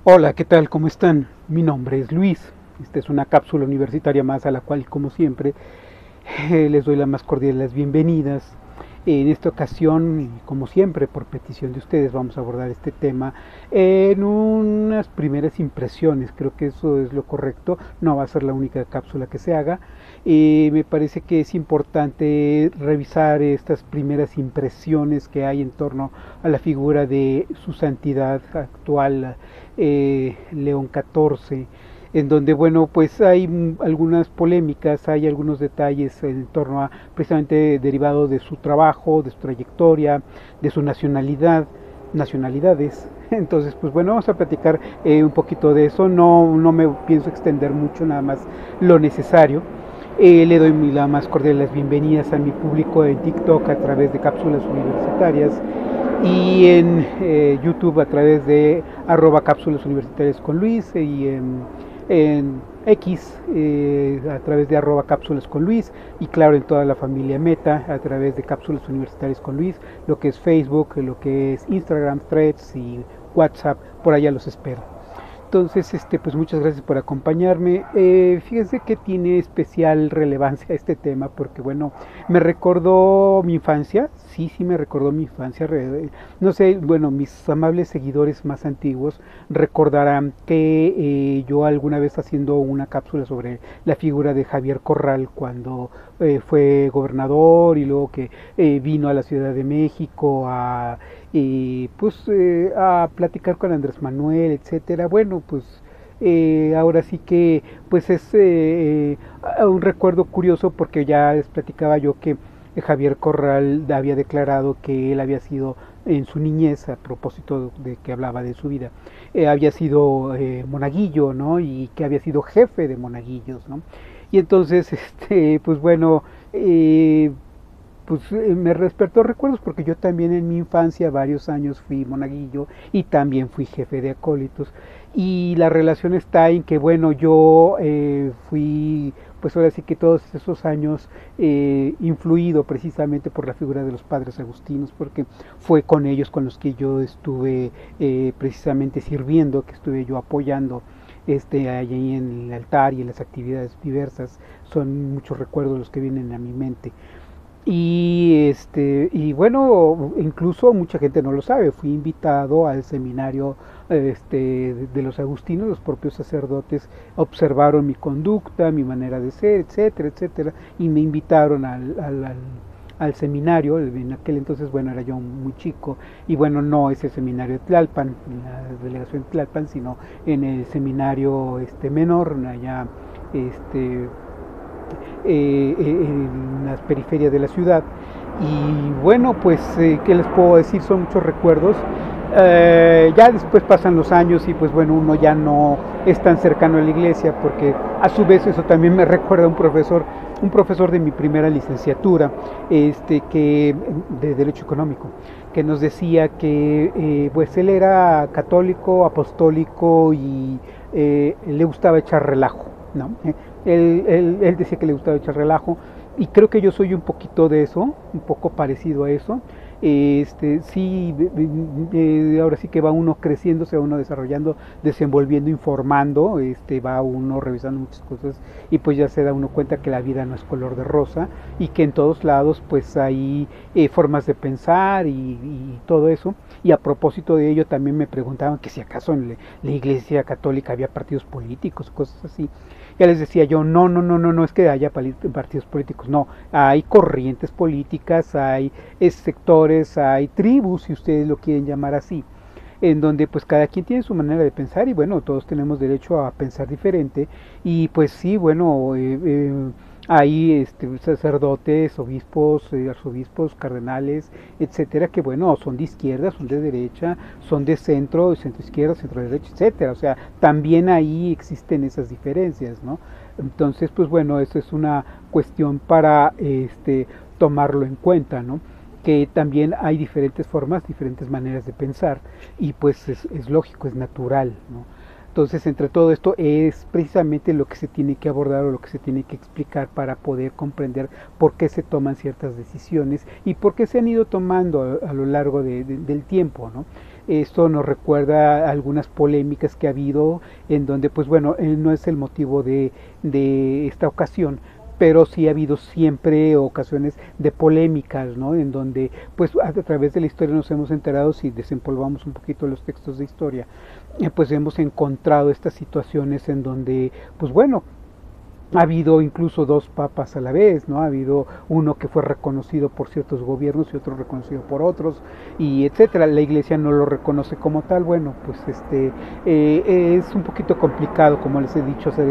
Hola, ¿qué tal? ¿Cómo están? Mi nombre es Luis. Esta es una cápsula universitaria más a la cual, como siempre, les doy la más cordial de las bienvenidas. En esta ocasión, como siempre, por petición de ustedes, vamos a abordar este tema en unas primeras impresiones. Creo que eso es lo correcto. No va a ser la única cápsula que se haga. Me parece que es importante revisar estas primeras impresiones que hay en torno a la figura de su santidad actual, León XIV, en donde, bueno, pues hay algunas polémicas, hay algunos detalles en torno a precisamente derivado de su trabajo, de su trayectoria, de su nacionalidades. Entonces, pues bueno, vamos a platicar un poquito de eso. No me pienso extender mucho, nada más lo necesario. Le doy la más cordial las bienvenidas a mi público en TikTok a través de cápsulas universitarias y en YouTube a través de @cápsulas universitarias con Luis y en X a través de @cápsulas con Luis y claro en toda la familia Meta a través de cápsulas universitarias con Luis, lo que es Facebook, lo que es Instagram, Threads y WhatsApp, por allá los espero. Entonces, pues muchas gracias por acompañarme. Fíjense que tiene especial relevancia este tema porque, bueno, me recordó mi infancia. Sí, me recordó mi infancia. No sé, bueno, mis amables seguidores más antiguos recordarán que yo alguna vez haciendo una cápsula sobre la figura de Javier Corral cuando fue gobernador y luego que vino a la Ciudad de México a platicar con Andrés Manuel, etcétera. Bueno, pues ahora sí que pues es un recuerdo curioso porque ya les platicaba yo que Javier Corral había declarado que él había sido en su niñez, a propósito de que hablaba de su vida, había sido monaguillo, ¿no? Y que había sido jefe de monaguillos, ¿no? Y entonces, pues bueno, me despertó recuerdos porque yo también en mi infancia varios años fui monaguillo y también fui jefe de acólitos y la relación está en que bueno yo fui pues ahora sí que todos esos años influido precisamente por la figura de los padres agustinos porque fue con ellos con los que yo estuve precisamente sirviendo, que estuve yo apoyando allí en el altar y en las actividades diversas. Son muchos recuerdos los que vienen a mi mente. Y bueno, incluso mucha gente no lo sabe, fui invitado al seminario de los agustinos, los propios sacerdotes observaron mi conducta, mi manera de ser, etcétera, etcétera, y me invitaron al seminario. En aquel entonces, bueno, era yo muy chico, y bueno, no es el seminario de Tlalpan, en la delegación de Tlalpan, sino en el seminario menor, allá en las periferias de la ciudad. Y bueno, pues, ¿qué les puedo decir? Son muchos recuerdos. Ya después pasan los años y pues bueno, uno ya no es tan cercano a la iglesia porque a su vez eso también me recuerda a un profesor de mi primera licenciatura, que de Derecho Económico, que nos decía que pues él era católico, apostólico y le gustaba echar relajo, ¿no? Él decía que le gustaba echar relajo y creo que yo soy un poquito de eso, un poco parecido a eso. Sí, ahora sí que va uno creciendo, se va uno desarrollando, desenvolviendo, informando, va uno revisando muchas cosas y pues ya se da uno cuenta que la vida no es color de rosa y que en todos lados pues hay formas de pensar y todo eso. Y a propósito de ello también me preguntaban que si acaso en la iglesia católica había partidos políticos, cosas así. Ya les decía yo, no es que haya partidos políticos, no, hay corrientes políticas, hay sectores, hay tribus, si ustedes lo quieren llamar así, en donde pues cada quien tiene su manera de pensar y bueno, todos tenemos derecho a pensar diferente y pues sí, bueno, hay sacerdotes, obispos, arzobispos, cardenales, etcétera, que bueno, son de izquierda, son de derecha, son de centro izquierda, centro derecha, etcétera. O sea, también ahí existen esas diferencias, ¿no? Entonces, pues bueno, eso es una cuestión para tomarlo en cuenta, ¿no? Que también hay diferentes formas, diferentes maneras de pensar y pues es lógico, es natural, ¿no? Entonces, entre todo esto es precisamente lo que se tiene que abordar o lo que se tiene que explicar para poder comprender por qué se toman ciertas decisiones y por qué se han ido tomando a lo largo del tiempo, ¿no? esto nos recuerda algunas polémicas que ha habido en donde pues bueno, no es el motivo de esta ocasión, pero sí ha habido siempre ocasiones de polémicas, ¿no? En donde, pues a través de la historia nos hemos enterado, si desempolvamos un poquito los textos de historia, pues hemos encontrado estas situaciones en donde, pues bueno, ha habido incluso dos papas a la vez, ¿no? Ha habido uno que fue reconocido por ciertos gobiernos y otro reconocido por otros, y etcétera. La Iglesia no lo reconoce como tal. Bueno, pues es un poquito complicado, como les he dicho, hacer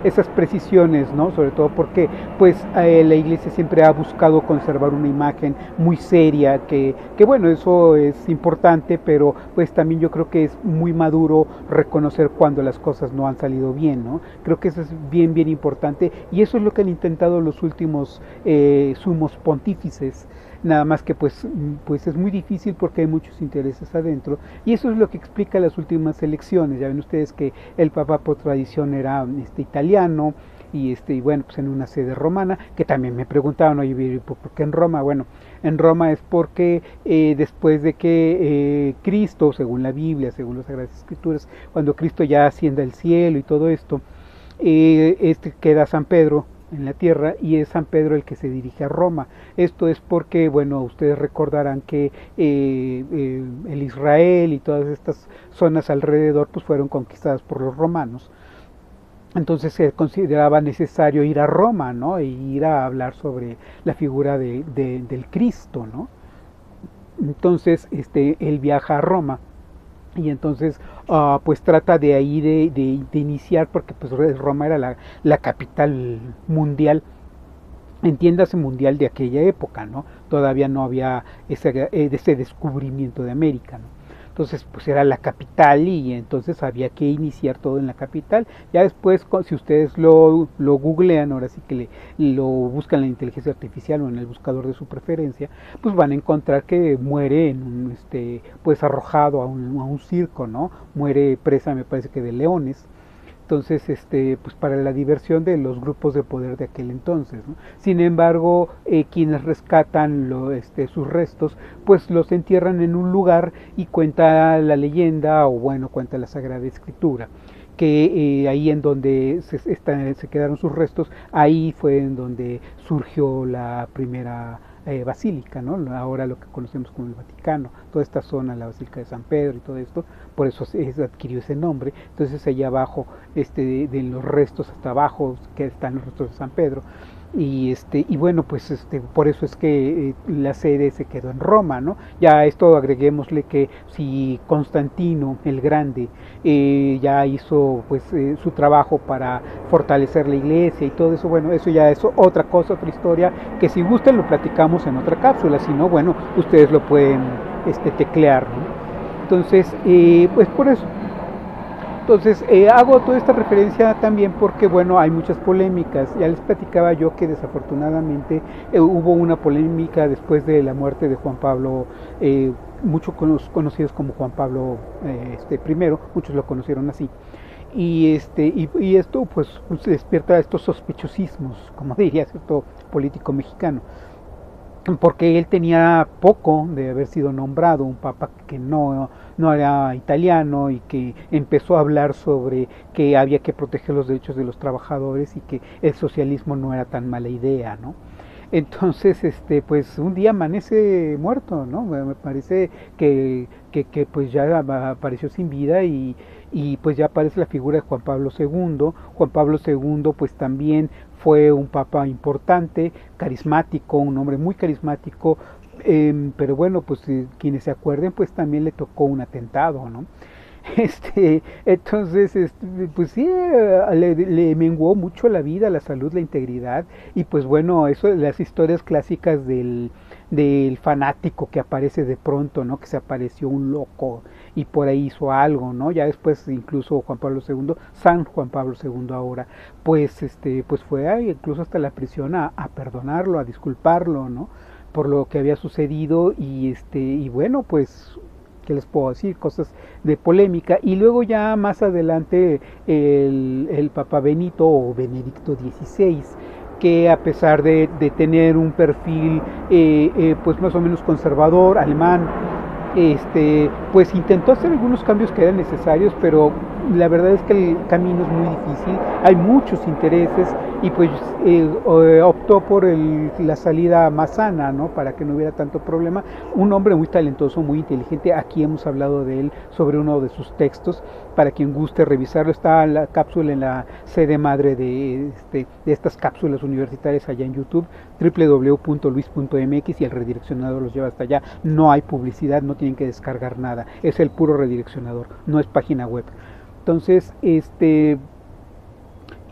esas precisiones, ¿no? Sobre todo porque, pues, la Iglesia siempre ha buscado conservar una imagen muy seria, que bueno, eso es importante, pero pues también yo creo que es muy maduro reconocer cuando las cosas no han salido bien, ¿no? Creo que eso es bien, bien importante, y eso es lo que han intentado los últimos sumos pontífices. Nada más que pues es muy difícil porque hay muchos intereses adentro, y eso es lo que explica las últimas elecciones. Ya ven ustedes que el Papa por tradición era italiano, y bueno, pues en una sede romana, que también me preguntaban, oye, ¿por qué en Roma? Bueno, en Roma es porque después de que Cristo, según la Biblia, según las Sagradas Escrituras, cuando Cristo ya asciende al cielo y todo esto, queda San Pedro en la tierra, y es San Pedro el que se dirige a Roma. Esto es porque, bueno, ustedes recordarán que el Israel y todas estas zonas alrededor pues fueron conquistadas por los romanos. Entonces se consideraba necesario ir a Roma, ¿no? E ir a hablar sobre la figura del Cristo, ¿no? Entonces él viaja a Roma, y entonces pues trata de ahí de iniciar, porque pues Roma era la capital mundial, entiéndase mundial de aquella época, ¿no? Todavía no había ese descubrimiento de América, ¿no? Entonces pues era la capital, y entonces había que iniciar todo en la capital. Ya después, si ustedes lo googlean, ahora sí que lo buscan en la inteligencia artificial o en el buscador de su preferencia, pues van a encontrar que muere en pues arrojado a un circo, ¿no? Muere presa, me parece que de leones. Entonces, pues para la diversión de los grupos de poder de aquel entonces, ¿no? Sin embargo, quienes rescatan sus restos, pues los entierran en un lugar, y cuenta la leyenda, o bueno, cuenta la Sagrada Escritura, que ahí en donde se quedaron sus restos, ahí fue en donde surgió la primera basílica, ¿no? Ahora lo que conocemos como el Vaticano, toda esta zona, la Basílica de San Pedro y todo esto, por eso adquirió ese nombre. Entonces allá abajo, de los restos hasta abajo, que están los restos de San Pedro, y bueno, pues por eso es que la sede se quedó en Roma, ¿no? Ya a esto agreguémosle que si Constantino el Grande ya hizo pues su trabajo para fortalecer la iglesia y todo eso, bueno, eso ya es otra cosa, otra historia, que si gustan lo platicamos en otra cápsula. Si no, bueno, ustedes lo pueden teclear, ¿no? Entonces, pues por eso. Entonces, hago toda esta referencia también porque, bueno, hay muchas polémicas. Ya les platicaba yo que desafortunadamente hubo una polémica después de la muerte de Juan Pablo, muchos conocidos como Juan Pablo I, muchos lo conocieron así. Y esto pues despierta estos sospechosismos, como diría cierto político mexicano, porque él tenía poco de haber sido nombrado, un papa que no era italiano, y que empezó a hablar sobre que había que proteger los derechos de los trabajadores y que el socialismo no era tan mala idea, ¿no? Entonces, pues un día amanece muerto, ¿no? Me parece que pues ya apareció sin vida, y pues ya aparece la figura de Juan Pablo II. Juan Pablo II pues también fue un papa importante, carismático, un hombre muy carismático, pero bueno, pues quienes se acuerden, pues también le tocó un atentado, ¿no? Entonces, pues sí, le menguó mucho la vida, la salud, la integridad, y pues bueno, eso, las historias clásicas del fanático que aparece de pronto, ¿no? Que se apareció un loco y por ahí hizo algo, ¿no? Ya después incluso Juan Pablo II, San Juan Pablo II ahora, pues pues fue incluso hasta la prisión a perdonarlo, a disculparlo, ¿no? Por lo que había sucedido, y bueno, pues ¿qué les puedo decir? Cosas de polémica. Y luego ya más adelante el Papa Benito o Benedicto XVI, que a pesar de tener un perfil pues más o menos conservador, alemán, pues intentó hacer algunos cambios que eran necesarios, pero la verdad es que el camino es muy difícil, hay muchos intereses y pues optó por la salida más sana, ¿no? Para que no hubiera tanto problema. Un hombre muy talentoso, muy inteligente, aquí hemos hablado de él sobre uno de sus textos, para quien guste revisarlo, está la cápsula en la sede madre de estas cápsulas universitarias allá en YouTube, www.luis.mx, y el redireccionador los lleva hasta allá, no hay publicidad, no tienen que descargar nada, es el puro redireccionador, no es página web. Entonces, y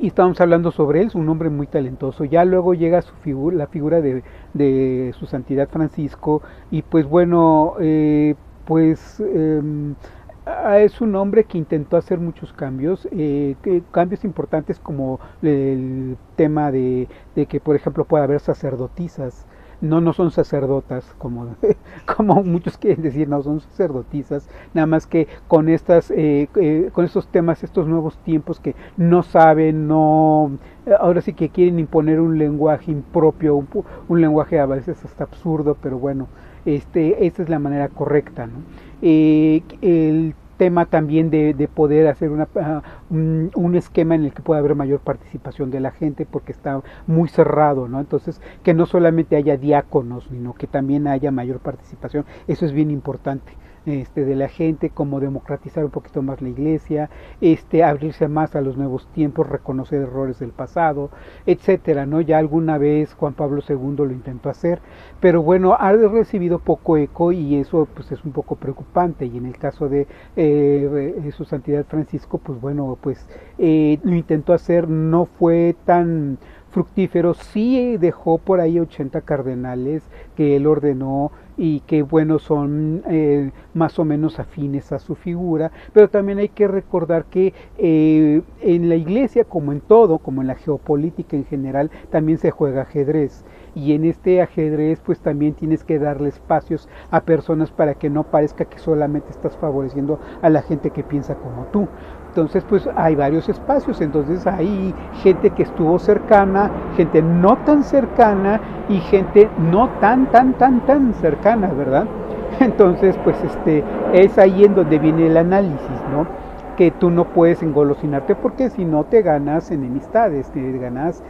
estábamos hablando sobre él, es un hombre muy talentoso. Ya luego llega la figura de su santidad Francisco, y pues bueno, es un hombre que intentó hacer muchos cambios, cambios importantes como el tema de que, por ejemplo, pueda haber sacerdotisas. No son sacerdotas, como muchos quieren decir, no son sacerdotisas, nada más que con con estos temas, estos nuevos tiempos que no saben, ahora sí que quieren imponer un lenguaje impropio, un lenguaje a veces hasta absurdo, pero bueno, esta es la manera correcta, ¿no? El tema también de poder hacer un esquema en el que pueda haber mayor participación de la gente, porque está muy cerrado, ¿no? Entonces, que no solamente haya diáconos, sino que también haya mayor participación, eso es bien importante. De la gente, como democratizar un poquito más la iglesia, abrirse más a los nuevos tiempos, reconocer errores del pasado, etcétera, ¿no? Ya alguna vez Juan Pablo II lo intentó hacer, pero bueno, ha recibido poco eco y eso pues es un poco preocupante. Y en el caso de su santidad Francisco, pues bueno, pues lo intentó hacer, no fue tan fructífero, sí dejó por ahí 80 cardenales que él ordenó y que bueno, son más o menos afines a su figura, pero también hay que recordar que en la iglesia, como en todo, como en la geopolítica en general, también se juega ajedrez, y en este ajedrez pues también tienes que darle espacios a personas para que no parezca que solamente estás favoreciendo a la gente que piensa como tú. Entonces pues hay varios espacios, entonces hay gente que estuvo cercana, gente no tan cercana y gente no tan cercana, ¿verdad? Entonces pues es ahí en donde viene el análisis, ¿no? Que tú no puedes engolosinarte, porque si no te ganas enemistades, te ganas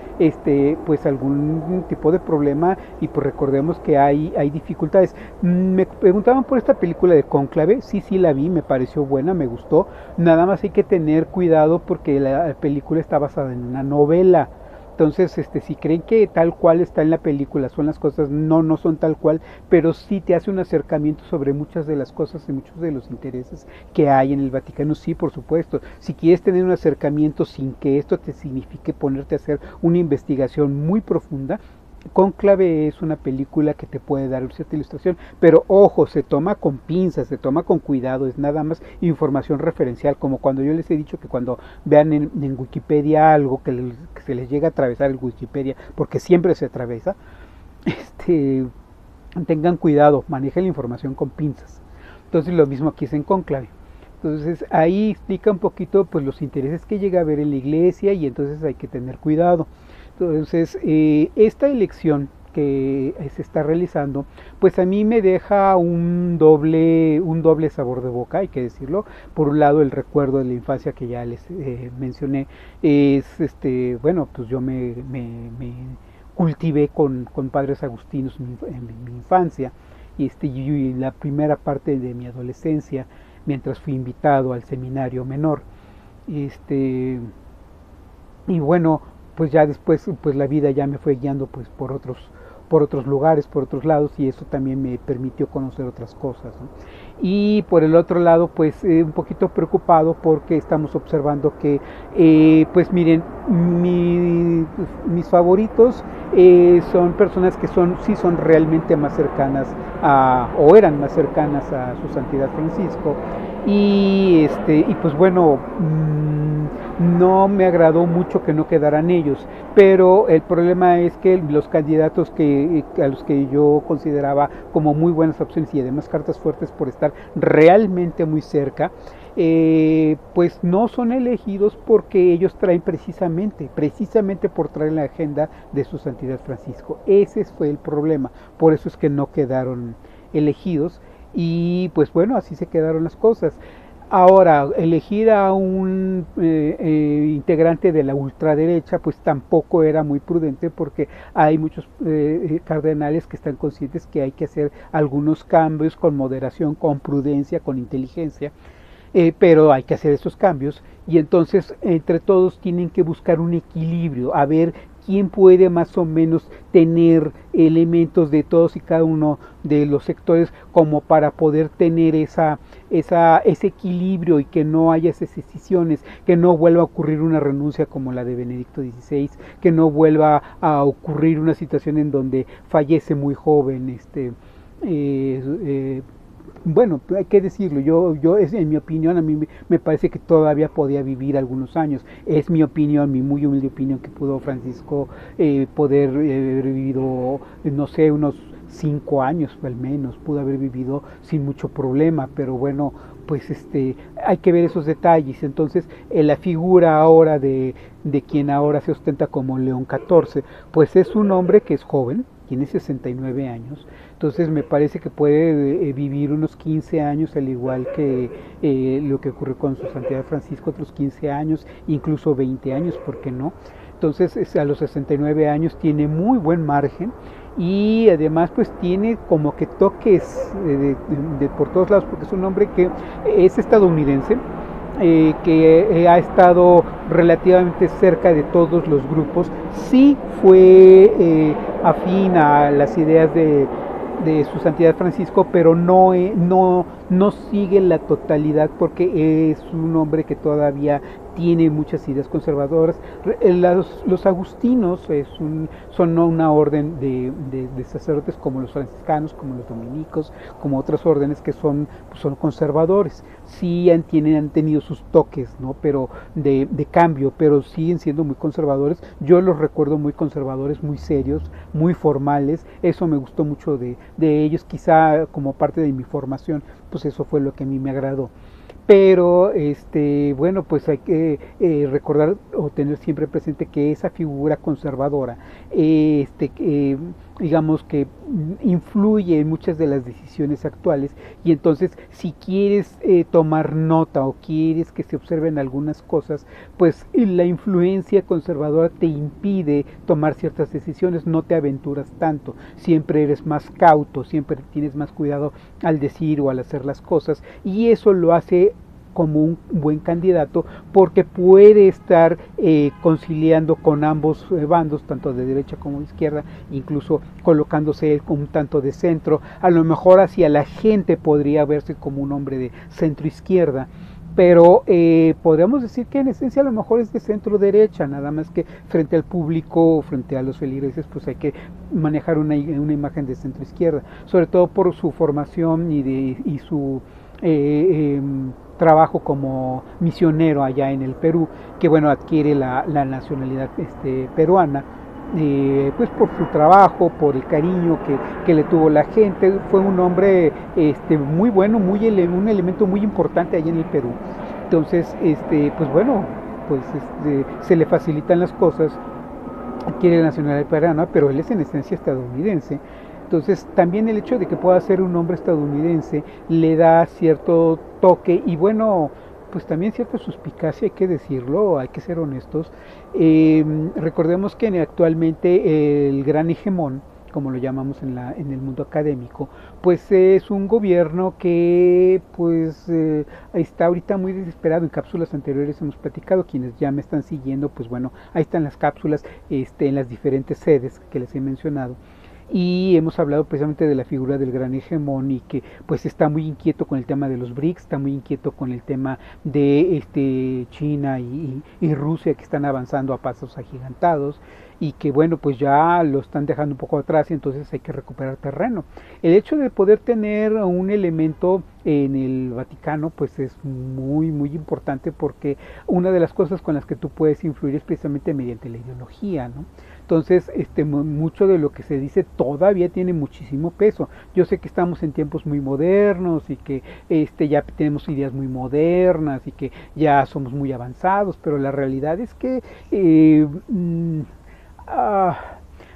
pues algún tipo de problema, y pues recordemos que hay dificultades. Me preguntaban por esta película de Cónclave, sí la vi, me pareció buena, me gustó, nada más hay que tener cuidado porque la película está basada en una novela. Entonces, si creen que tal cual está en la película son las cosas, no son tal cual, pero sí te hace un acercamiento sobre muchas de las cosas y muchos de los intereses que hay en el Vaticano, sí, por supuesto. Si quieres tener un acercamiento sin que esto te signifique ponerte a hacer una investigación muy profunda, Cónclave es una película que te puede dar cierta ilustración, pero ojo, se toma con pinzas, se toma con cuidado, es nada más información referencial, como cuando yo les he dicho que cuando vean en Wikipedia algo que se les llega a atravesar el Wikipedia, porque siempre se atraviesa, tengan cuidado, manejen la información con pinzas. Entonces lo mismo aquí es en Cónclave. Entonces ahí explica un poquito pues los intereses que llega a haber en la iglesia, y entonces hay que tener cuidado. Entonces, esta elección que se está realizando, pues a mí me deja un doble sabor de boca, hay que decirlo. Por un lado, el recuerdo de la infancia que ya les mencioné, es bueno, pues yo me cultivé con padres agustinos en mi infancia, y la primera parte de mi adolescencia, mientras fui invitado al seminario menor, y bueno, pues ya después pues la vida ya me fue guiando pues por otros lugares, por otros lados, y eso también me permitió conocer otras cosas, ¿no? Y por el otro lado pues un poquito preocupado porque estamos observando que pues miren, mis favoritos son personas que sí son realmente más cercanas o eran más cercanas a su santidad Francisco, y pues bueno, no me agradó mucho que no quedaran ellos, pero el problema es que los candidatos a los que yo consideraba como muy buenas opciones, y además cartas fuertes por estar realmente muy cerca, pues no son elegidos porque ellos traen precisamente por traer la agenda de su santidad Francisco. Ese fue el problema, por eso es que no quedaron elegidos. y pues bueno, así se quedaron las cosas. Ahora, elegir a un integrante de la ultraderecha, pues tampoco era muy prudente porque hay muchos cardenales que están conscientes que hay que hacer algunos cambios con moderación, con prudencia, con inteligencia, pero hay que hacer esos cambios y entonces entre todos tienen que buscar un equilibrio, a ver quién puede más o menos tener elementos de todos y cada uno de los sectores como para poder tener ese equilibrio y que no haya esas decisiones, que no vuelva a ocurrir una renuncia como la de Benedicto XVI, que no vuelva a ocurrir una situación en donde fallece muy joven bueno, hay que decirlo, en mi opinión, a mí me parece que todavía podía vivir algunos años. Es mi opinión, mi muy humilde opinión, que pudo Francisco poder haber vivido, no sé, unos 5 años al menos, pudo haber vivido sin mucho problema, pero bueno, pues hay que ver esos detalles. Entonces, la figura ahora de quien ahora se ostenta como León XIV, pues es un hombre que es joven, tiene 69 años, entonces me parece que puede vivir unos 15 años, al igual que lo que ocurrió con su santidad Francisco, otros 15 años, incluso 20 años, ¿por qué no? Entonces a los 69 años tiene muy buen margen y además pues tiene como que toques por todos lados, porque es un hombre que es estadounidense, que ha estado relativamente cerca de todos los grupos, sí fue afín a las ideas de su santidad Francisco, pero no sigue la totalidad porque es un hombre que todavía tiene muchas ideas conservadoras. Los agustinos son una orden de sacerdotes como los franciscanos, como los dominicos, como otras órdenes que son conservadores. Sí han tenido sus toques, ¿no? Pero de cambio, pero siguen siendo muy conservadores. Yo los recuerdo muy conservadores, muy serios, muy formales. Eso me gustó mucho de ellos, quizá como parte de mi formación, pues eso fue lo que a mí me agradó. Pero bueno, pues hay que recordar o tener siempre presente que esa figura conservadora digamos que influye en muchas de las decisiones actuales, y entonces si quieres tomar nota o quieres que se observen algunas cosas, pues la influencia conservadora te impide tomar ciertas decisiones, no te aventuras tanto, siempre eres más cauto, siempre tienes más cuidado al decir o al hacer las cosas, y eso lo hace como un buen candidato porque puede estar conciliando con ambos bandos, tanto de derecha como de izquierda, incluso colocándose un tanto de centro. A lo mejor hacia la gente podría verse como un hombre de centro izquierda, pero podríamos decir que en esencia a lo mejor es de centro derecha, nada más que frente al público, frente a los feligreses, pues hay que manejar una imagen de centro izquierda, sobre todo por su formación y su trabajo como misionero allá en el Perú, que bueno, adquiere la nacionalidad peruana, pues por su trabajo, por el cariño que le tuvo la gente. Fue un hombre muy bueno, un elemento muy importante allá en el Perú. Entonces, pues bueno, pues se le facilitan las cosas, adquiere la nacionalidad peruana, pero él es en esencia estadounidense. Entonces también el hecho de que pueda ser un hombre estadounidense le da cierto toque y bueno, pues también cierta suspicacia, hay que decirlo, hay que ser honestos. Recordemos que actualmente el gran hegemón, como lo llamamos en el mundo académico, pues es un gobierno que pues está ahorita muy desesperado. En cápsulas anteriores hemos platicado, quienes ya me están siguiendo, pues bueno, ahí están las cápsulas en las diferentes sedes que les he mencionado. Y hemos hablado precisamente de la figura del gran hegemón y que pues está muy inquieto con el tema de los BRICS, está muy inquieto con el tema de China y Rusia, que están avanzando a pasos agigantados y que bueno, pues ya lo están dejando un poco atrás y entonces hay que recuperar terreno. El hecho de poder tener un elemento en el Vaticano pues es muy importante, porque una de las cosas con las que tú puedes influir es precisamente mediante la ideología, ¿no? Entonces, mucho de lo que se dice todavía tiene muchísimo peso. Yo sé que estamos en tiempos muy modernos y que ya tenemos ideas muy modernas y que ya somos muy avanzados, pero la realidad es que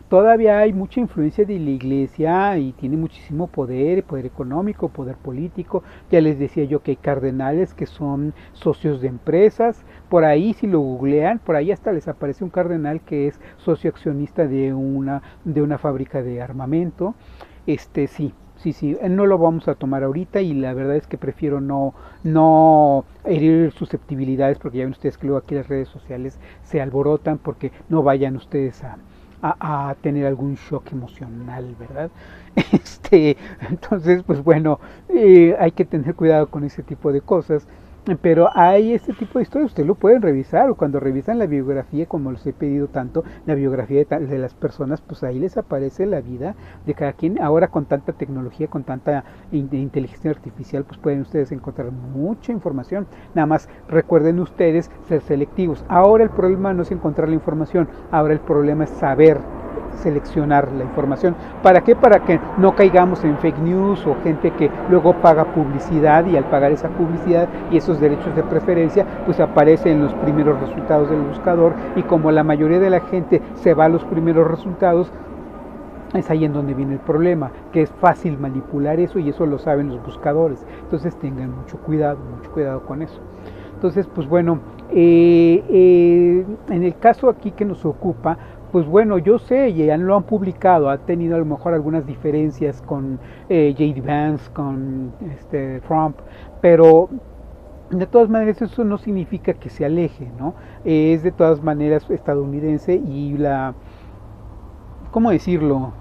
todavía hay mucha influencia de la iglesia y tiene muchísimo poder, poder económico, poder político. Ya les decía yo que hay cardenales que son socios de empresas. Por ahí, si lo googlean, por ahí hasta les aparece un cardenal que es socio accionista de una fábrica de armamento. Sí, sí, sí, no lo vamos a tomar ahorita y la verdad es que prefiero no herir susceptibilidades porque ya ven ustedes que luego aquí las redes sociales se alborotan porque no vayan ustedes a tener algún shock emocional, ¿verdad? Entonces, pues bueno, hay que tener cuidado con ese tipo de cosas. Pero hay este tipo de historias, ustedes lo pueden revisar, o cuando revisan la biografía, como les he pedido tanto, la biografía de las personas, pues ahí les aparece la vida de cada quien. Ahora con tanta tecnología, con tanta inteligencia artificial, pues pueden ustedes encontrar mucha información. Nada más recuerden ustedes ser selectivos. Ahora el problema no es encontrar la información, ahora el problema es saber seleccionar la información. ¿Para qué? Para que no caigamos en fake news o gente que luego paga publicidad y al pagar esa publicidad y esos derechos de preferencia, pues aparece en los primeros resultados del buscador y como la mayoría de la gente se va a los primeros resultados, es ahí en donde viene el problema, que es fácil manipular eso y eso lo saben los buscadores. Entonces tengan mucho cuidado con eso. Entonces, pues bueno, en el caso aquí que nos ocupa, pues bueno, yo sé, ya lo han publicado, ha tenido a lo mejor algunas diferencias con J.D. Vance, con Trump, pero de todas maneras eso no significa que se aleje, ¿no? Es de todas maneras estadounidense y ¿cómo decirlo?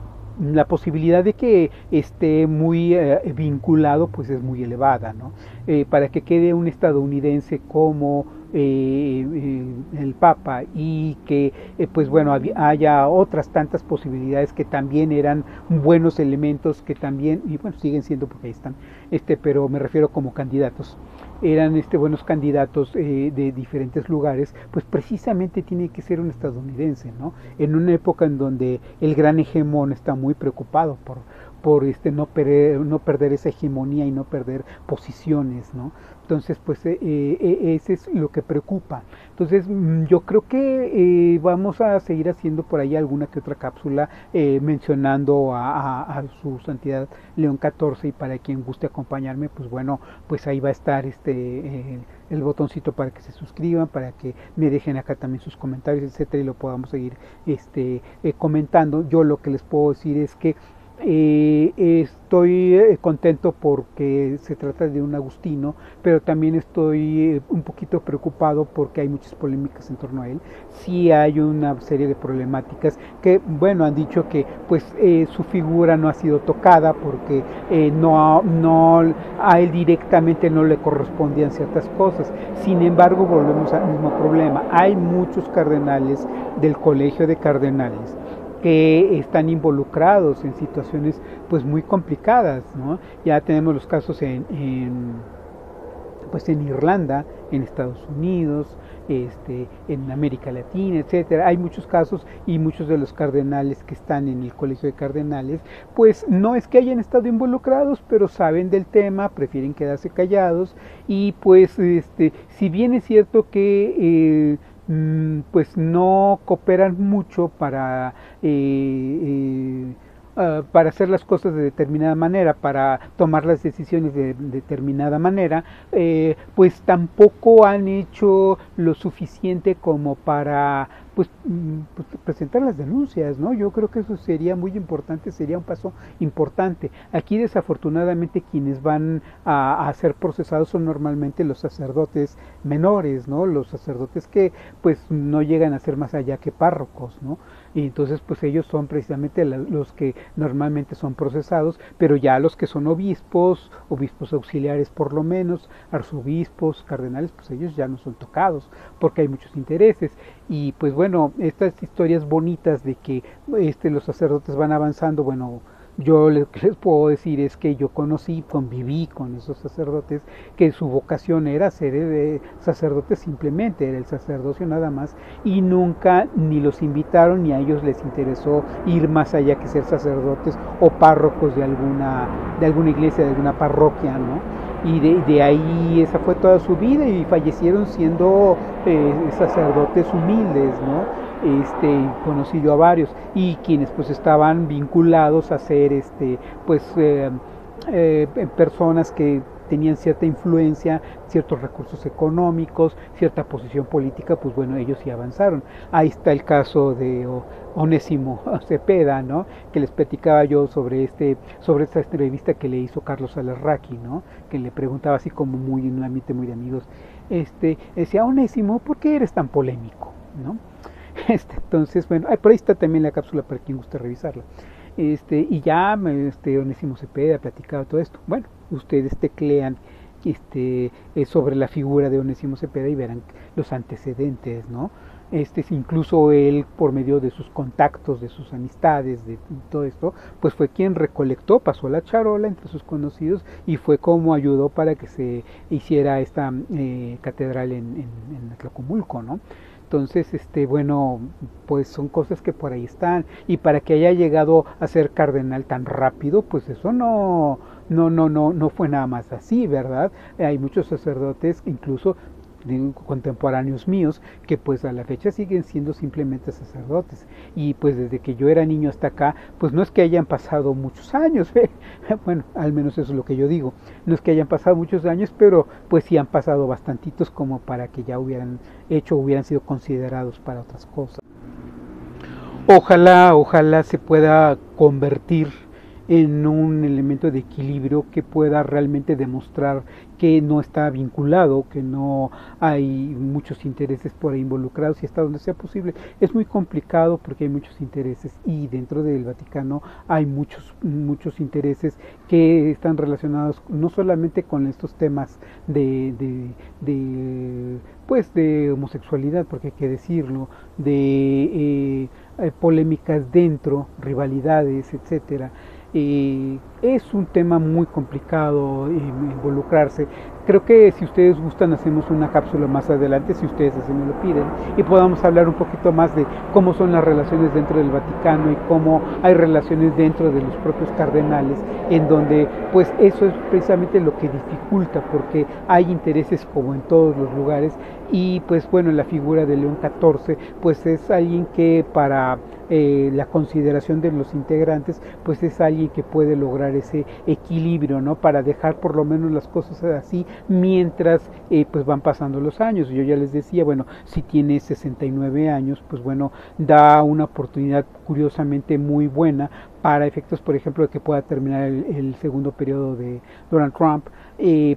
La posibilidad de que esté muy vinculado pues es muy elevada, ¿no? Para que quede un estadounidense como el Papa y que pues bueno haya otras tantas posibilidades que también eran buenos elementos que también y bueno siguen siendo porque ahí están pero me refiero como candidatos eran buenos candidatos de diferentes lugares, pues precisamente tiene que ser un estadounidense, ¿no? En una época en donde el gran hegemón está muy preocupado por no perder esa hegemonía y no perder posiciones, ¿no? Entonces, pues ese es lo que preocupa. Entonces, yo creo que vamos a seguir haciendo por ahí alguna que otra cápsula mencionando a su santidad León XIV y para quien guste acompañarme, pues bueno, pues ahí va a estar el botoncito para que se suscriban, para que me dejen acá también sus comentarios, etcétera, y lo podamos seguir comentando. Yo lo que les puedo decir es que estoy contento porque se trata de un agustino, pero también estoy un poquito preocupado porque hay muchas polémicas en torno a él. Sí hay una serie de problemáticas que, bueno, han dicho que pues su figura no ha sido tocada porque a él directamente no le correspondían ciertas cosas. Sin embargo, volvemos al mismo problema. Hay muchos cardenales del Colegio de Cardenales que están involucrados en situaciones pues muy complicadas, ¿no? Ya tenemos los casos pues en Irlanda, en Estados Unidos, en América Latina, etcétera. Hay muchos casos y muchos de los cardenales que están en el Colegio de Cardenales, pues no es que hayan estado involucrados, pero saben del tema, prefieren quedarse callados y pues si bien es cierto que pues no cooperan mucho para hacer las cosas de determinada manera, para tomar las decisiones de determinada manera, pues tampoco han hecho lo suficiente como para pues presentar las denuncias, ¿no? Yo creo que eso sería muy importante, sería un paso importante. Aquí desafortunadamente quienes van a ser procesados son normalmente los sacerdotes menores, ¿no? Los sacerdotes que pues no llegan a ser más allá que párrocos, ¿no? Y entonces pues ellos son precisamente los que normalmente son procesados, pero ya los que son obispos auxiliares por lo menos, arzobispos, cardenales, pues ellos ya no son tocados, porque hay muchos intereses. Y pues bueno, estas historias bonitas de que los sacerdotes van avanzando, bueno, yo les puedo decir es que yo conviví con esos sacerdotes que su vocación era ser sacerdotes simplemente, era el sacerdocio nada más y nunca ni los invitaron ni a ellos les interesó ir más allá que ser sacerdotes o párrocos de alguna iglesia, de alguna parroquia, ¿no? Y de ahí esa fue toda su vida y fallecieron siendo sacerdotes humildes, ¿no? conocí yo a varios, y quienes pues estaban vinculados a ser personas que tenían cierta influencia, ciertos recursos económicos, cierta posición política, pues bueno, ellos sí avanzaron. Ahí está el caso de Onésimo Cepeda, ¿no? Que les platicaba yo sobre esta entrevista que le hizo Carlos Alarraqui, ¿no? Que le preguntaba así como muy en un ambiente muy de amigos, decía: Onésimo, ¿por qué eres tan polémico? ¿No? Entonces, bueno, por ahí está también la cápsula para quien guste revisarla. Y ya Onésimo Cepeda platicaba todo esto. Bueno, ustedes teclean sobre la figura de Onésimo Cepeda y verán los antecedentes, ¿no? Incluso él, por medio de sus contactos, de sus amistades, de todo esto, pues fue quien recolectó, pasó la charola entre sus conocidos y fue como ayudó para que se hiciera esta catedral en Atlacomulco, ¿no? Entonces, bueno, pues son cosas que por ahí están, y para que haya llegado a ser cardenal tan rápido, pues eso no fue nada más así, ¿verdad? Hay muchos sacerdotes, incluso contemporáneos míos, que pues a la fecha siguen siendo simplemente sacerdotes, y pues desde que yo era niño hasta acá, pues no es que hayan pasado muchos años, bueno, al menos eso es lo que yo digo, no es que hayan pasado muchos años, pero pues sí han pasado bastantitos como para que ya hubieran sido considerados para otras cosas. Ojalá se pueda convertir en un elemento de equilibrio que pueda realmente demostrar que no está vinculado, que no hay muchos intereses por ahí involucrados, y hasta donde sea posible. Es muy complicado porque hay muchos intereses, y dentro del Vaticano hay muchos intereses que están relacionados no solamente con estos temas de homosexualidad, porque hay que decirlo, de polémicas dentro, rivalidades, etcétera. Es un tema muy complicado involucrarse. Creo que si ustedes gustan hacemos una cápsula más adelante, si ustedes así me lo piden, y podamos hablar un poquito más de cómo son las relaciones dentro del Vaticano y cómo hay relaciones dentro de los propios cardenales, en donde pues eso es precisamente lo que dificulta, porque hay intereses como en todos los lugares, y pues bueno, la figura de León XIV pues es alguien que para la consideración de los integrantes pues es alguien que puede lograr ese equilibrio, ¿no? Para dejar por lo menos las cosas así mientras pues van pasando los años. Yo ya les decía, bueno, si tiene 69 años, pues bueno, da una oportunidad curiosamente muy buena para efectos, por ejemplo, de que pueda terminar el segundo periodo de Donald Trump.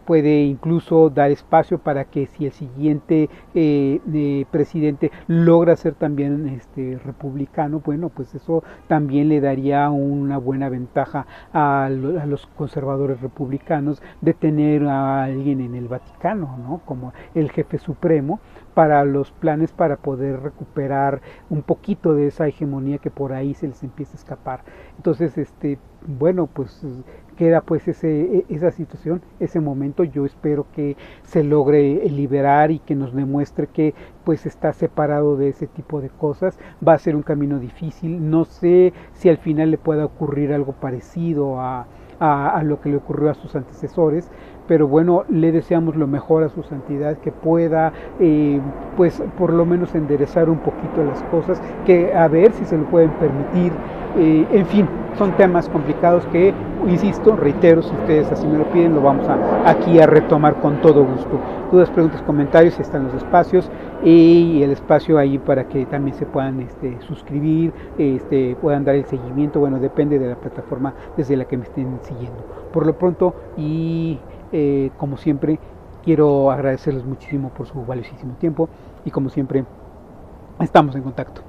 Puede incluso dar espacio para que si el siguiente presidente logra ser también republicano, bueno, pues eso también le daría una buena ventaja a los conservadores republicanos de tener a alguien en el Vaticano, ¿no? Como el jefe supremo para los planes para poder recuperar un poquito de esa hegemonía que por ahí se les empieza a escapar. Entonces, bueno, pues queda pues esa situación, ese momento. Yo espero que se logre liberar y que nos demuestre que pues está separado de ese tipo de cosas. Va a ser un camino difícil, no sé si al final le pueda ocurrir algo parecido a lo que le ocurrió a sus antecesores, pero bueno, le deseamos lo mejor a su santidad, que pueda pues por lo menos enderezar un poquito las cosas, que a ver si se lo pueden permitir. En fin, son temas complicados que, insisto, reitero, si ustedes así me lo piden, lo vamos aquí a retomar con todo gusto. Dudas, preguntas, comentarios, están los espacios y el espacio ahí para que también se puedan suscribir, puedan dar el seguimiento. Bueno, depende de la plataforma desde la que me estén siguiendo. Por lo pronto, y como siempre, quiero agradecerles muchísimo por su valiosísimo tiempo, y como siempre, estamos en contacto.